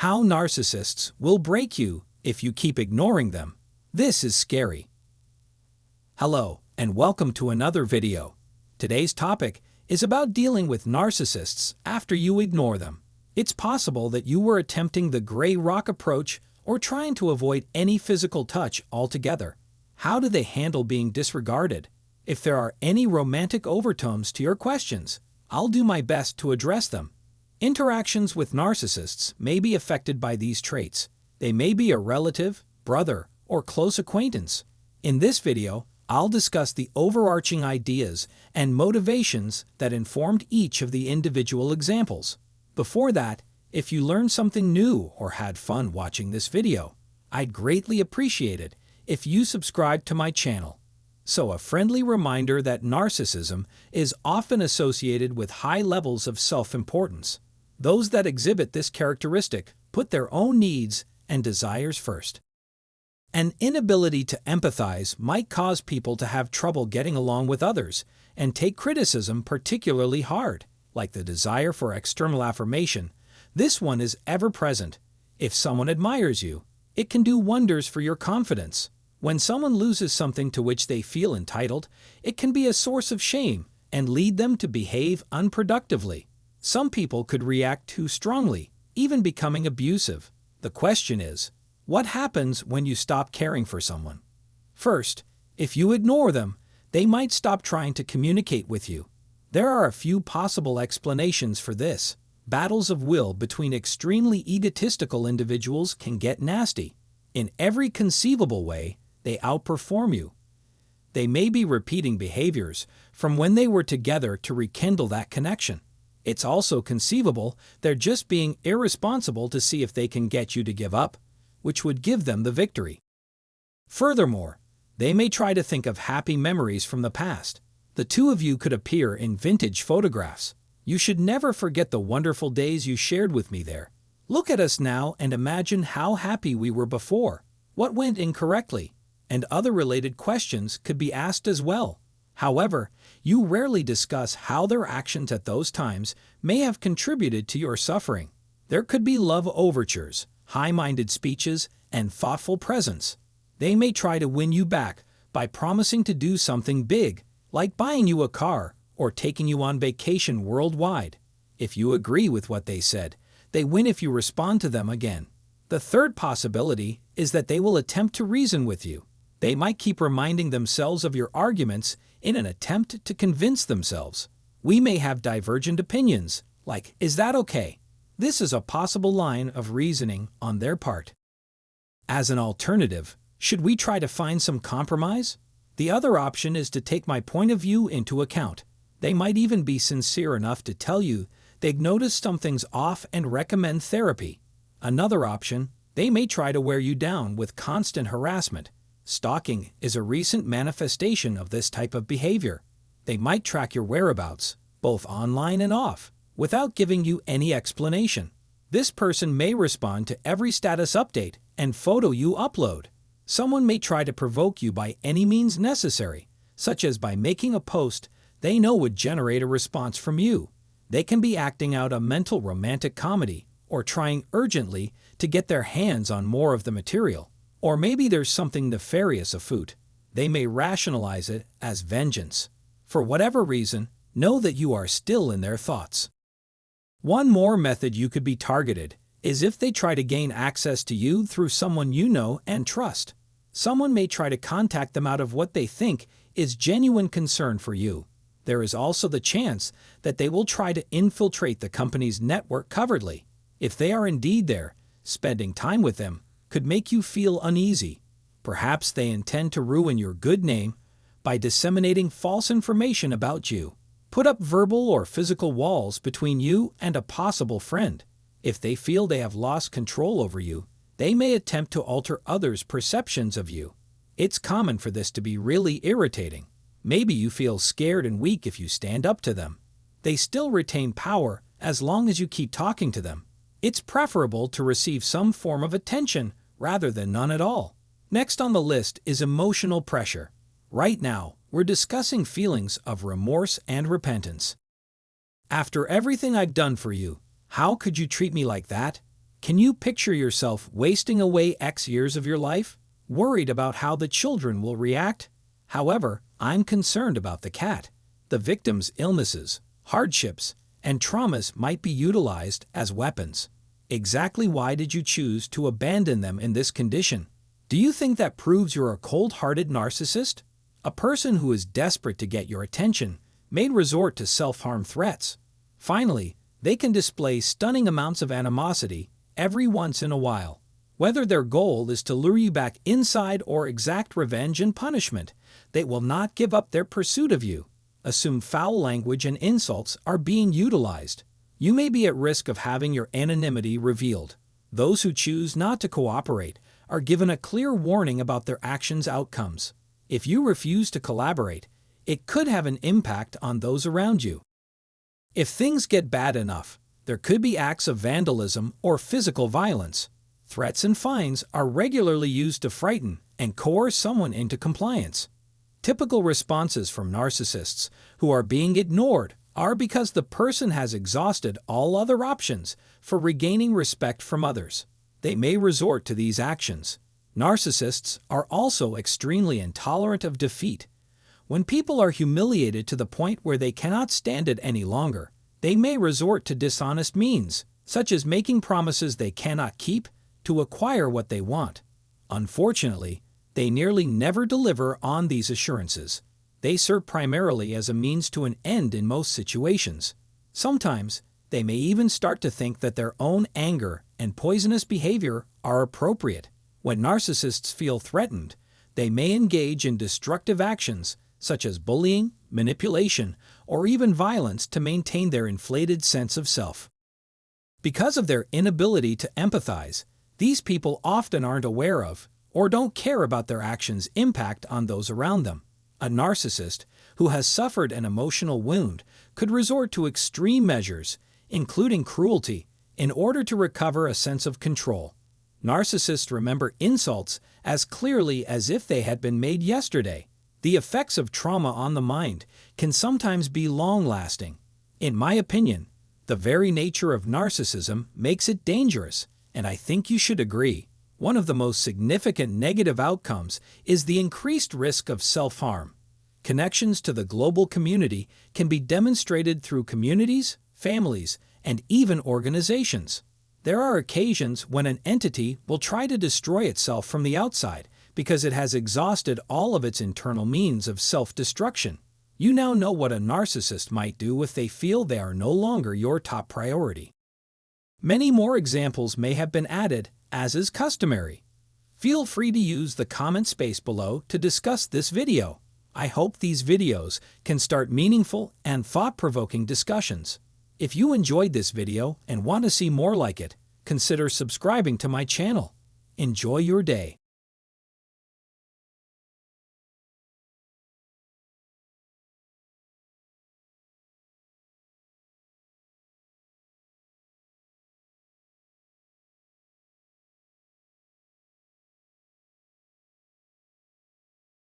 How narcissists will break you if you keep ignoring them. This is scary. Hello, and welcome to another video. Today's topic is about dealing with narcissists after you ignore them. It's possible that you were attempting the gray rock approach or trying to avoid any physical touch altogether. How do they handle being disregarded? If there are any romantic overtones to your questions, I'll do my best to address them. Interactions with narcissists may be affected by these traits. They may be a relative, brother, or close acquaintance. In this video, I'll discuss the overarching ideas and motivations that informed each of the individual examples. Before that, if you learned something new or had fun watching this video, I'd greatly appreciate it if you subscribe to my channel. So, a friendly reminder that narcissism is often associated with high levels of self-importance. Those that exhibit this characteristic put their own needs and desires first. An inability to empathize might cause people to have trouble getting along with others and take criticism particularly hard, like the desire for external affirmation. This one is ever present. If someone admires you, it can do wonders for your confidence. When someone loses something to which they feel entitled, it can be a source of shame and lead them to behave unproductively. Some people could react too strongly, even becoming abusive. The question is, what happens when you stop caring for someone? First, if you ignore them, they might stop trying to communicate with you. There are a few possible explanations for this. Battles of will between extremely egotistical individuals can get nasty. In every conceivable way, they outperform you. They may be repeating behaviors from when they were together to rekindle that connection. It's also conceivable they're just being irresponsible to see if they can get you to give up, which would give them the victory. Furthermore, they may try to think of happy memories from the past. The two of you could appear in vintage photographs. You should never forget the wonderful days you shared with me there. Look at us now and imagine how happy we were before. What went incorrectly? And other related questions could be asked as well. However, you rarely discuss how their actions at those times may have contributed to your suffering. There could be love overtures, high-minded speeches, and thoughtful presence. They may try to win you back by promising to do something big, like buying you a car or taking you on vacation worldwide. If you agree with what they said, they win if you respond to them again. The third possibility is that they will attempt to reason with you. They might keep reminding themselves of your arguments in an attempt to convince themselves. We may have divergent opinions, like, "Is that okay?" This is a possible line of reasoning on their part. As an alternative, should we try to find some compromise? The other option is to take my point of view into account. They might even be sincere enough to tell you they've noticed something's off and recommend therapy. Another option, they may try to wear you down with constant harassment. Stalking is a recent manifestation of this type of behavior. They might track your whereabouts, both online and off, without giving you any explanation. This person may respond to every status update and photo you upload. Someone may try to provoke you by any means necessary, such as by making a post they know would generate a response from you. They can be acting out a mental romantic comedy or trying urgently to get their hands on more of the material. Or maybe there's something nefarious afoot. They may rationalize it as vengeance. For whatever reason, know that you are still in their thoughts. One more method you could be targeted is if they try to gain access to you through someone you know and trust. Someone may try to contact them out of what they think is genuine concern for you. There is also the chance that they will try to infiltrate the company's network covertly. If they are indeed there, spending time with them could make you feel uneasy. Perhaps they intend to ruin your good name by disseminating false information about you. Put up verbal or physical walls between you and a possible friend. If they feel they have lost control over you, they may attempt to alter others' perceptions of you. It's common for this to be really irritating. Maybe you feel scared and weak if you stand up to them. They still retain power as long as you keep talking to them. It's preferable to receive some form of attention rather than none at all. Next on the list is emotional pressure. Right now, we're discussing feelings of remorse and repentance. After everything I've done for you, how could you treat me like that? Can you picture yourself wasting away X years of your life, worried about how the children will react? However, I'm concerned about the cat. The victim's illnesses, hardships, and traumas might be utilized as weapons. Exactly why did you choose to abandon them in this condition? Do you think that proves you're a cold-hearted narcissist? A person who is desperate to get your attention may resort to self-harm threats. Finally, they can display stunning amounts of animosity every once in a while. Whether their goal is to lure you back inside or exact revenge and punishment, they will not give up their pursuit of you. Assume foul language and insults are being utilized. You may be at risk of having your anonymity revealed. Those who choose not to cooperate are given a clear warning about their actions' outcomes. If you refuse to collaborate, it could have an impact on those around you. If things get bad enough, there could be acts of vandalism or physical violence. Threats and fines are regularly used to frighten and coerce someone into compliance. Typical responses from narcissists who are being ignored are because the person has exhausted all other options for regaining respect from others. They may resort to these actions. Narcissists are also extremely intolerant of defeat. When people are humiliated to the point where they cannot stand it any longer, they may resort to dishonest means, such as making promises they cannot keep to acquire what they want. Unfortunately, they nearly never deliver on these assurances. They serve primarily as a means to an end in most situations. Sometimes, they may even start to think that their own anger and poisonous behavior are appropriate. When narcissists feel threatened, they may engage in destructive actions such as bullying, manipulation, or even violence to maintain their inflated sense of self. Because of their inability to empathize, these people often aren't aware of or don't care about their actions' impact on those around them. A narcissist who has suffered an emotional wound could resort to extreme measures, including cruelty, in order to recover a sense of control. Narcissists remember insults as clearly as if they had been made yesterday. The effects of trauma on the mind can sometimes be long-lasting. In my opinion, the very nature of narcissism makes it dangerous, and I think you should agree. One of the most significant negative outcomes is the increased risk of self-harm. Connections to the global community can be demonstrated through communities, families, and even organizations. There are occasions when an entity will try to destroy itself from the outside because it has exhausted all of its internal means of self-destruction. You now know what a narcissist might do if they feel they are no longer your top priority. Many more examples may have been added, as is customary. Feel free to use the comment space below to discuss this video. I hope these videos can start meaningful and thought-provoking discussions. If you enjoyed this video and want to see more like it, consider subscribing to my channel. Enjoy your day.